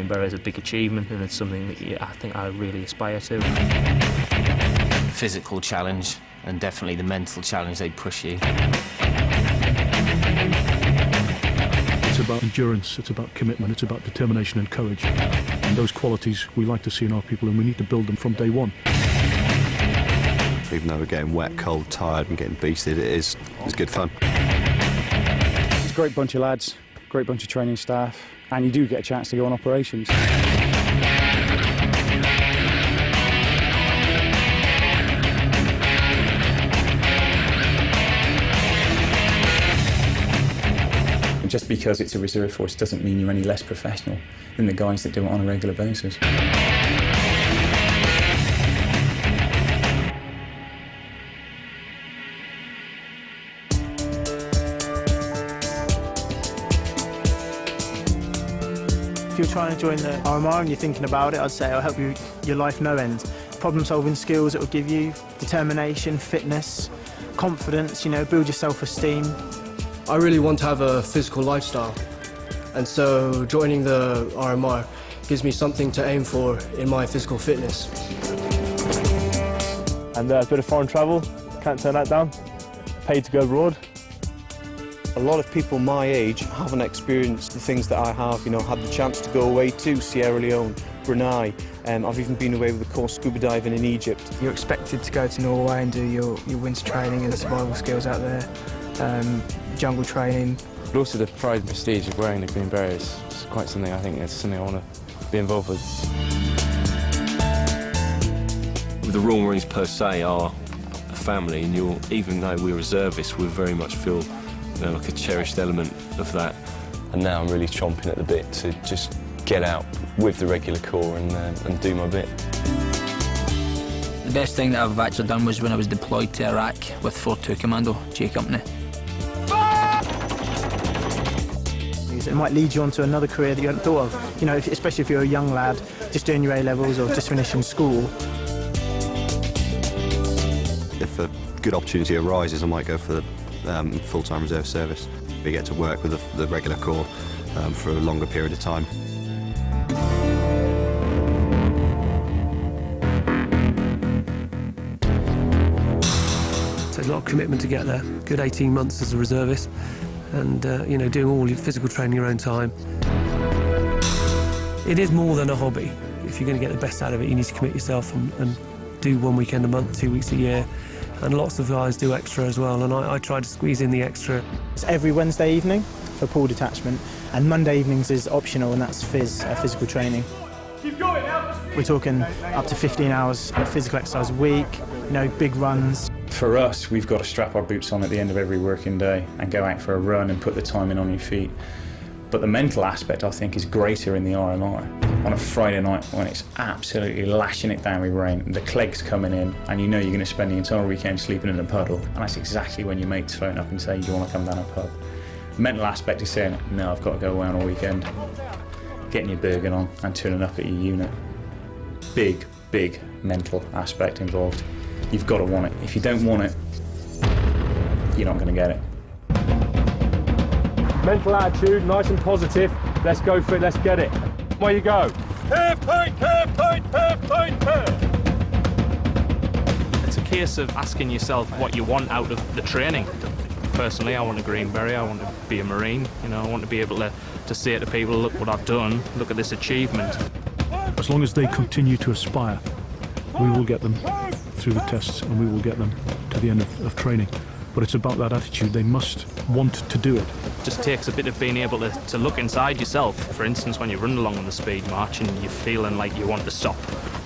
Green Beret is a big achievement, and it's something that I think I really aspire to. Physical challenge, and definitely the mental challenge, they push you. It's about endurance, it's about commitment, it's about determination and courage. And those qualities we like to see in our people, and we need to build them from day one. Even though we're getting wet, cold, tired and getting beasted, it's good fun. It's a great bunch of lads, great bunch of training staff, and you do get a chance to go on operations. Just because it's a reserve force doesn't mean you're any less professional than the guys that do it on a regular basis. If you're trying to join the RMR and you're thinking about it, I'd say it'll help you your life no end. Problem-solving skills it will give you, determination, fitness, confidence, you know, build your self-esteem. I really want to have a physical lifestyle, and so joining the RMR gives me something to aim for in my physical fitness. And a bit of foreign travel, can't turn that down. Paid to go abroad. A lot of people my age haven't experienced the things that I have, you know, had the chance to go away to Sierra Leone, Brunei, I've even been away with a course scuba diving in Egypt. You're expected to go to Norway and do your winter training and survival skills out there, jungle training. But also the pride and prestige of wearing the Green Beret is quite something I think it's something I want to be involved with. The Royal Marines per se are a family, and even though we're reservists, we very much feel like a cherished element of that. And now I'm really chomping at the bit to just get out with the regular corps and do my bit. The best thing that I've actually done was when I was deployed to Iraq with 4-2 Commando, J Company. It might lead you on to another career that you hadn't thought of, you know, especially if you're a young lad, just doing your A-levels or just finishing school. If a good opportunity arises, I might go for the full-time reserve service. We get to work with the regular corps for a longer period of time. So there's a lot of commitment to get there. Good 18 months as a reservist, and you know, doing all your physical training in your own time. It is more than a hobby. If you're going to get the best out of it, you need to commit yourself and do 1 weekend a month, 2 weeks a year. And lots of guys do extra as well, and I try to squeeze in the extra. It's every Wednesday evening for pool detachment, and Monday evenings is optional, and that's physical training. Keep going now. We're talking up to 15 hours of physical exercise a week, you know, big runs. For us, we've got to strap our boots on at the end of every working day and go out for a run and put the time in on your feet. But the mental aspect, I think, is greater in the RMR. On a Friday night when it's absolutely lashing it down with rain, the clegs coming in, and you know you're going to spend the entire weekend sleeping in a puddle, and that's exactly when your mates phone up and say, do you want to come down a pub? The mental aspect is saying, no, I've got to go away on a weekend. Getting your Bergen on and turning up at your unit. Big, big mental aspect involved. You've got to want it. If you don't want it, you're not going to get it. Mental attitude, nice and positive. Let's go for it, let's get it. Where you go? Curve, point, curve, point, curve, point, curve. It's a case of asking yourself what you want out of the training. Personally, I want a Green Beret, I want to be a Marine, you know, I want to be able to say to people, look what I've done, look at this achievement. As long as they continue to aspire, we will get them through the tests and we will get them to the end of training. But it's about that attitude. They must want to do it. It just takes a bit of being able to look inside yourself. For instance, when you run along on the speed march and you're feeling like you want to stop,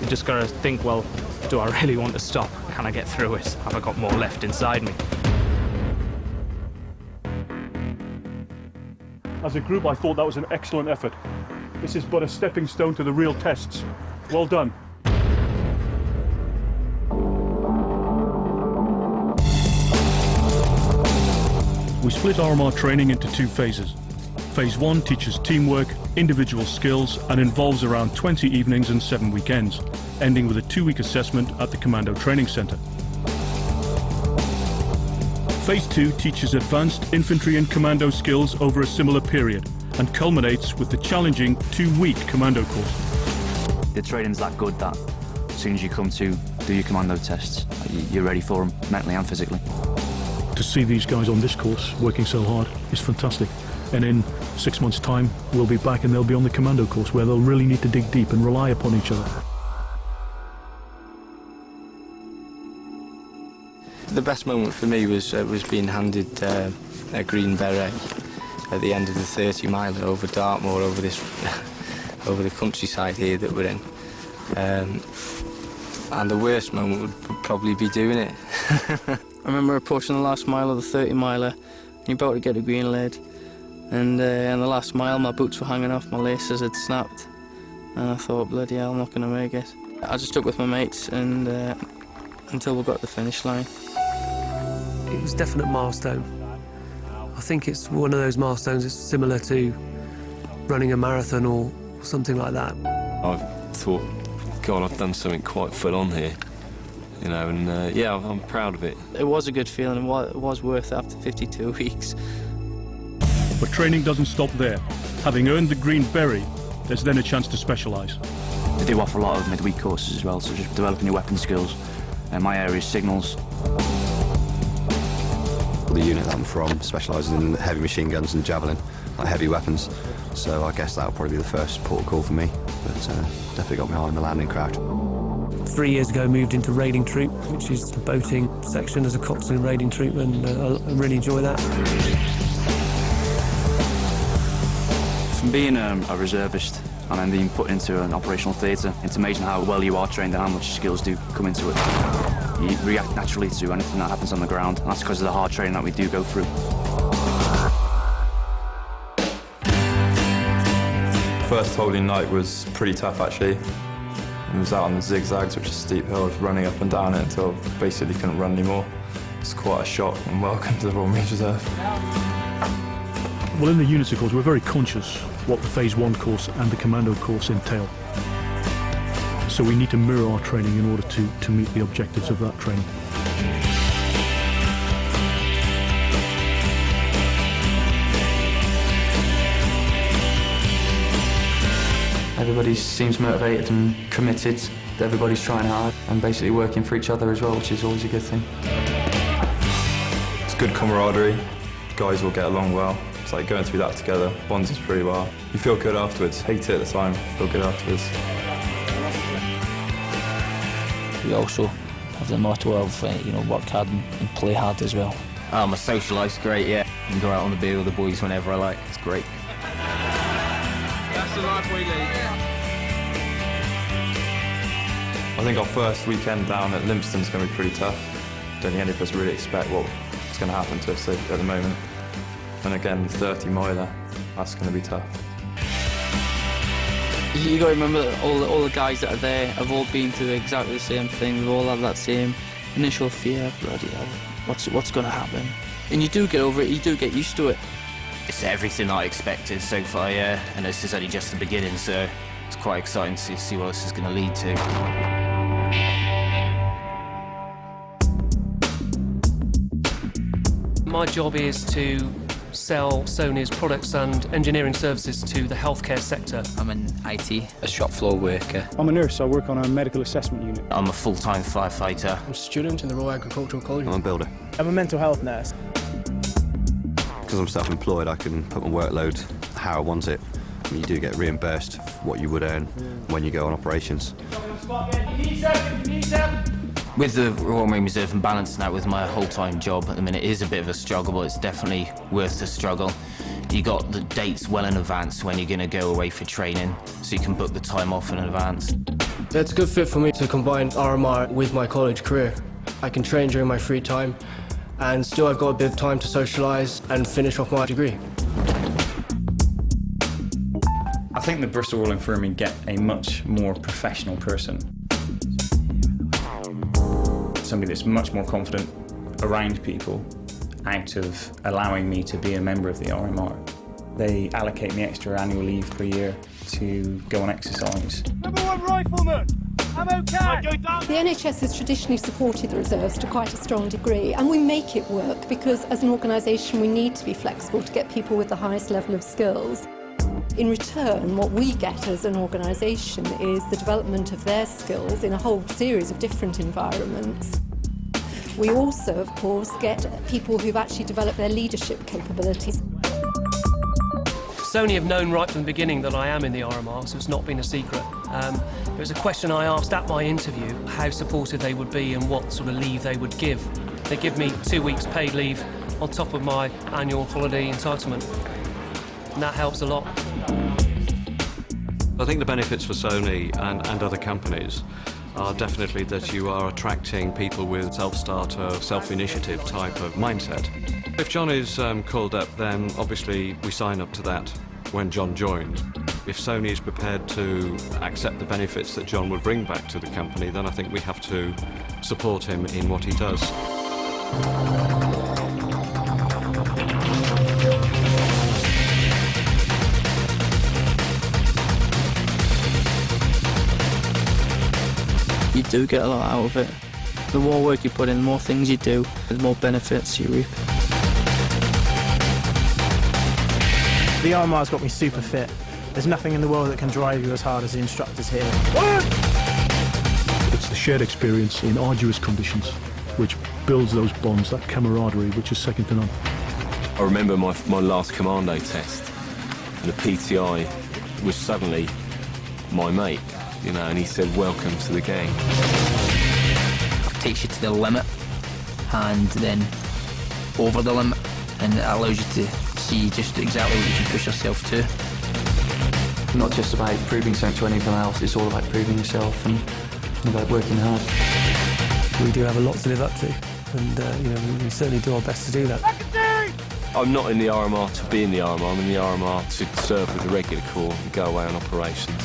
you just got to think, well, do I really want to stop? Can I get through it? Have I got more left inside me? As a group, I thought that was an excellent effort. This is but a stepping stone to the real tests. Well done. We split RMR training into 2 phases. Phase 1 teaches teamwork, individual skills, and involves around 20 evenings and 7 weekends, ending with a 2-week assessment at the Commando Training Centre. Phase 2 teaches advanced infantry and commando skills over a similar period, and culminates with the challenging 2-week commando course. The training's that good that as soon as you come to do your commando tests, you're ready for them, mentally and physically. To see these guys on this course working so hard is fantastic. And in 6 months' time, we'll be back and they'll be on the commando course where they'll really need to dig deep and rely upon each other. The best moment for me was being handed a green beret at the end of the 30 miler over Dartmoor, over the countryside here that we're in. And the worst moment would probably be doing it. I remember approaching the last mile of the 30 miler, and you're about to get a green lead. And on the last mile, my boots were hanging off, my laces had snapped. And I thought, bloody hell, I'm not going to make it. I just stuck with my mates and until we got to the finish line. It was a definite milestone. I think it's one of those milestones that's similar to running a marathon or something like that. I thought, God, I've done something quite full on here, you know, and yeah, I'm proud of it. It was a good feeling, it was worth it after 52 weeks. But training doesn't stop there. Having earned the green beret, there's then a chance to specialise. They do offer a lot of midweek courses as well, such as developing your weapon skills. My area is signals. The unit that I'm from specialises in heavy machine guns and javelin, like heavy weapons. So I guess that'll probably be the first port of call for me, but definitely got behind the landing craft. 3 years ago, moved into raiding troop, which is the boating section as a coxswain in raiding troop, and I really enjoy that. From being a reservist and then being put into an operational theatre, it's amazing how well you are trained and how much skills do come into it. You react naturally to anything that happens on the ground, and that's because of the hard training that we do go through. First holding night was pretty tough actually. I was out on the zigzags, which is steep hills, running up and down it until basically couldn't run anymore. It's quite a shock and welcome to the Royal Marines Reserve. Well, in the units, of course, we're very conscious what the Phase 1 course and the commando course entail. So we need to mirror our training in order to meet the objectives of that training. Everybody seems motivated and committed. Everybody's trying hard and basically working for each other as well, which is always a good thing. It's good camaraderie. Guys will get along well. It's like going through that together, bonds us pretty well. You feel good afterwards. Hate it at the time, feel good afterwards. We also have the motto of, work hard and play hard as well. My social life's great, yeah. I can go out on the beer with the boys whenever I like. It's great. That's the life we lead. I think our first weekend down at Lympston's going to be pretty tough. Don't think any of us really expect what's going to happen to us at the moment. And again, the 30 miler, that's going to be tough. You got to remember that all the guys that are there have all been through exactly the same thing. We've all had that same initial fear. Bloody hell, what's going to happen? And you do get over it. You do get used to it. It's everything I expected so far, yeah. And this is only just the beginning, so it's quite exciting to see what this is going to lead to. My job is to sell Sony's products and engineering services to the healthcare sector. I'm in IT, a shop floor worker. I'm a nurse, I work on a medical assessment unit. I'm a full-time firefighter. I'm a student in the Royal Agricultural College. I'm a builder. I'm a mental health nurse. Because I'm self-employed, I can put my workload how I want it. I mean, you do get reimbursed for what you would earn when you go on operations. With the Royal Marine Reserve and balancing that with my whole-time job at the minute, it is a bit of a struggle, but it's definitely worth the struggle. You got the dates well in advance when you're going to go away for training, so you can book the time off in advance. It's a good fit for me to combine RMR with my college career. I can train during my free time, and still I've got a bit of time to socialise and finish off my degree. I think the Bristol Royal Infirmary get a much more professional person. Somebody that's much more confident around people out of allowing me to be a member of the RMR. They allocate me extra annual leave per year to go on exercise. Number 1 rifleman, I'm okay. The NHS has traditionally supported the reserves to quite a strong degree, and we make it work because as an organisation we need to be flexible to get people with the highest level of skills. In return, what we get as an organisation is the development of their skills in a whole series of different environments. We also, of course, get people who've actually developed their leadership capabilities. Sony have known right from the beginning that I am in the RMR, so it's not been a secret. It was a question I asked at my interview, how supportive they would be and what sort of leave they would give. They give me 2 weeks paid leave on top of my annual holiday entitlement, and that helps a lot. I think the benefits for Sony and other companies are definitely that you are attracting people with self-starter, self-initiative type of mindset. If John is called up, then obviously we sign up to that when John joined. If Sony is prepared to accept the benefits that John would bring back to the company, then I think we have to support him in what he does. You do get a lot out of it. The more work you put in, the more things you do, the more benefits you reap. The RMR's got me super fit. There's nothing in the world that can drive you as hard as the instructors here. It's the shared experience in arduous conditions which builds those bonds, that camaraderie, which is second to none. I remember my last commando test, and the PTI was suddenly my mate, you know, and he said, "Welcome to the gang." It takes you to the limit and then over the limit, and it allows you to see just exactly what you can push yourself to. Not just about proving something to anyone else, it's all about proving yourself and about working hard. We do have a lot to live up to, and you know, we certainly do our best to do that. I'm not in the RMR to be in the RMR, I'm in the RMR to serve with the regular corps and go away on operations.